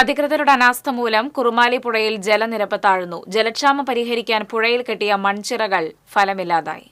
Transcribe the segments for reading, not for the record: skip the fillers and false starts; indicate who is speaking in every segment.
Speaker 1: അധികൃതരുടെ അനാസ്ഥ മൂലം കുറുമാലി പുഴയിൽ ജലനിരപ്പ് താഴ്ന്നു. ജലക്ഷാമം പരിഹരിക്കാൻ പുഴയിൽ കെട്ടിയ മൺചിറകൾ ഫലമില്ലാതായി.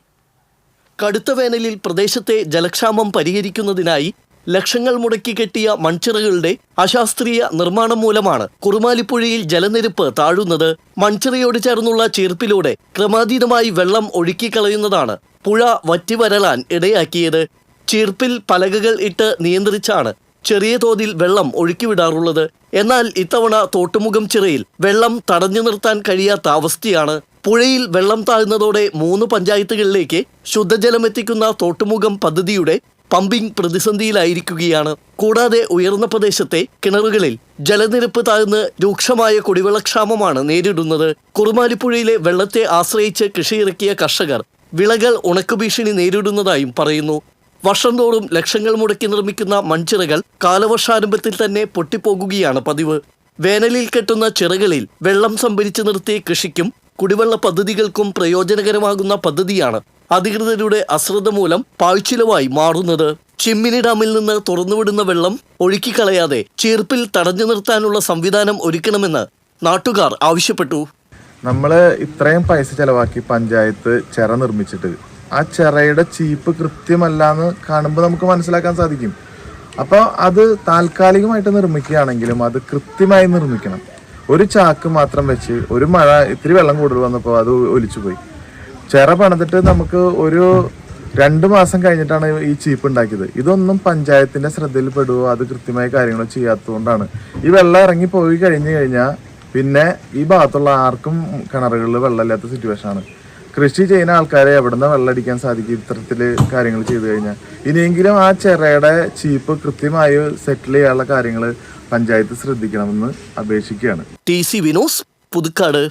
Speaker 2: കടുത്ത വേനലിൽ പ്രദേശത്തെ ജലക്ഷാമം പരിഹരിക്കുന്നതിനായി ലക്ഷങ്ങൾ മുടക്കി കെട്ടിയ മൺചിറകളുടെ അശാസ്ത്രീയ നിർമ്മാണം മൂലമാണ് കുറുമാലിപ്പുഴയിൽ ജലനിരപ്പ് താഴുന്നത്. മൺചിറയോട് ചേർന്നുള്ള ചീർപ്പിലൂടെ ക്രമാതീതമായി വെള്ളം ഒഴുക്കിക്കളയുന്നതാണ് പുഴ വറ്റിവരളാൻ ഇടയാക്കിയത്. ചീർപ്പിൽ പലകകൾ ഇട്ട് നിയന്ത്രിച്ചാണ് ചെറിയ തോതിൽ വെള്ളം ഒഴുക്കിവിടാറുള്ളത്. എന്നാൽ ഇത്തവണ തോട്ടുമുഖം ചിറയിൽ വെള്ളം തടഞ്ഞു നിർത്താൻ കഴിയാത്ത അവസ്ഥയാണ്. പുഴയിൽ വെള്ളം താഴ്ന്നതോടെ 3 പഞ്ചായത്തുകളിലേക്ക് ശുദ്ധജലം എത്തിക്കുന്ന തോട്ടുമുഖം പദ്ധതിയുടെ പമ്പിംഗ് പ്രതിസന്ധിയിലായിരിക്കുകയാണ്. കൂടാതെ ഉയർന്ന പ്രദേശത്തെ കിണറുകളിൽ ജലനിരപ്പ് താഴ്ന്ന് രൂക്ഷമായ കുടിവെള്ളക്ഷാമമാണ് നേരിടുന്നത്. കുറുമാലിപ്പുഴയിലെ വെള്ളത്തെ ആശ്രയിച്ച് കൃഷിയിറക്കിയ കർഷകർ വിളകൾ ഉണക്കുഭീഷണി നേരിടുന്നതായും പറയുന്നു. വർഷം തോറും ലക്ഷങ്ങൾ മുടക്കി നിർമ്മിക്കുന്ന മൺചിറകൾ കാലവർഷാരംഭത്തിൽ തന്നെ പൊട്ടിപ്പോകുകയാണ് പതിവ്. വേനലിൽ കെട്ടുന്ന ചിറകളിൽ വെള്ളം സംഭരിച്ചു നിർത്തി കൃഷിക്കും കുടിവെള്ള പദ്ധതികൾക്കും പ്രയോജനകരമാകുന്ന പദ്ധതിയാണ് അധികൃതരുടെ അശ്രദ്ധ മൂലം പാഴ്ചിലവായി മാറുന്നത്. ചിമ്മിനി ഡാമിൽ നിന്ന് തുറന്നുവിടുന്ന വെള്ളം ഒഴുക്കിക്കളയാതെ ചീർപ്പിൽ തടഞ്ഞു നിർത്താനുള്ള സംവിധാനം ഒരുക്കണമെന്ന് നാട്ടുകാർ ആവശ്യപ്പെട്ടു.
Speaker 3: നമ്മൾ ഇത്രയും പൈസ ചെലവാക്കി പഞ്ചായത്ത് ചിറ നിർമ്മിച്ചിട്ട് ആ ചിറയുടെ ചീപ്പ് കൃത്യമല്ലാന്ന് കാണുമ്പോൾ നമുക്ക് മനസ്സിലാക്കാൻ സാധിക്കും. അപ്പോൾ അത് താൽക്കാലികമായിട്ട് നിർമ്മിക്കുകയാണെങ്കിലും അത് കൃത്യമായി നിർമ്മിക്കണം. ഒരു ചാക്ക് മാത്രം വെച്ച് ഒരു മഴ ഇത്തിരി വെള്ളം കൂടുതൽ വന്നപ്പോൾ അത് ഒലിച്ചുപോയി. ചിറ പണിതിട്ട് നമുക്ക് ഒരു 2 മാസം കഴിഞ്ഞിട്ടാണ് ഈ ചീപ്പ് ഉണ്ടാക്കിയത്. ഇതൊന്നും പഞ്ചായത്തിന്റെ ശ്രദ്ധയിൽ പെടുവോ അത് കൃത്യമായ കാര്യങ്ങൾ ചെയ്യാത്തതുകൊണ്ടാണ് ഈ വെള്ളം ഇറങ്ങി പോയി കഴിഞ്ഞു കഴിഞ്ഞാൽ പിന്നെ ഈ ഭാഗത്തുള്ള ആർക്കും കിണറുകളിൽ വെള്ളമില്ലാത്ത സിറ്റുവേഷനാണ്. കൃഷി ചെയ്യുന്ന ആൾക്കാരെ എവിടുന്ന് വെള്ളം അടിക്കാൻ സാധിക്കും ഇത്തരത്തിൽ കാര്യങ്ങൾ ചെയ്തു കഴിഞ്ഞാൽ. ഇനിയെങ്കിലും ആ ചിറയുടെ ചീപ്പ് കൃത്യമായി സെറ്റിൽ ചെയ്യാനുള്ള കാര്യങ്ങൾ പഞ്ചായത്ത് ശ്രദ്ധിക്കണമെന്ന് അപേക്ഷിക്കുകയാണ്.
Speaker 2: TC വിനോസ്, പുതുക്കാട്.